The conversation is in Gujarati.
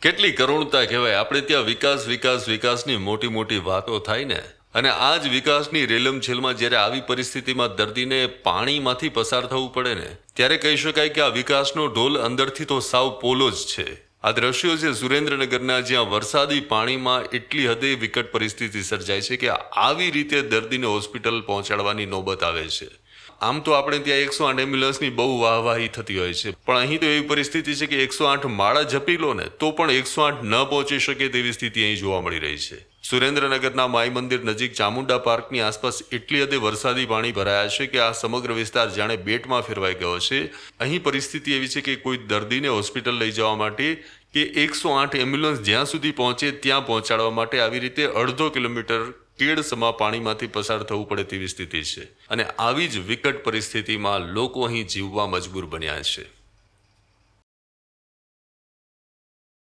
કેટલી કરુણતા કહેવાય. આપણે ત્યાં વિકાસ વિકાસ વિકાસની મોટી મોટી વાતો થાય ને, અને આ જ વિકાસની રેલમછેલમાં જ્યારે આવી પરિસ્થિતિમાં દર્દીને પાણીમાંથી પસાર થવું પડે ને, ત્યારે કહી શકાય કે આ વિકાસનો ઢોલ અંદરથી તો સાવ પોલો જ છે. આ દ્રશ્યો છે સુરેન્દ્રનગરના, જ્યાં વરસાદી પાણીમાં એટલી હદે વિકટ પરિસ્થિતિ સર્જાય છે કે આવી રીતે દર્દીને હોસ્પિટલ પહોંચાડવાની નોબત આવે છે. આમ તો આપણે ત્યાં 108 એમ્બ્યુલન્સની બહુ વાહવાહી થતી હોય છે, પણ અહીં તો એવી પરિસ્થિતિ છે કે 108 માળા જપી લો ને તો પણ 108 ન પહોંચી શકે તેવી સ્થિતિ અહીં જોવા મળી રહી છે. સુરેન્દ્રનગરના માઈ મંદિર નજીક ચામુંડા પાર્કની આસપાસ એટલી હદે વરસાદી પાણી ભરાયા છે કે આ સમગ્ર વિસ્તાર જાણે બેટમાં ફેરવાઈ ગયો છે. અહીં પરિસ્થિતિ એવી છે કે કોઈ દર્દીને હોસ્પિટલ લઈ જવા માટે કે 108 એમ્બ્યુલન્સ જ્યાં સુધી પહોંચે ત્યાં પહોંચાડવા માટે આવી રીતે અડધો કિલોમીટર કેડસમાં પાણીમાંથી પસાર થવું પડે તેવી સ્થિતિ છે. અને આવી જ વિકટ પરિસ્થિતિમાં લોકો અહીં જીવવા મજબૂર બન્યા છે.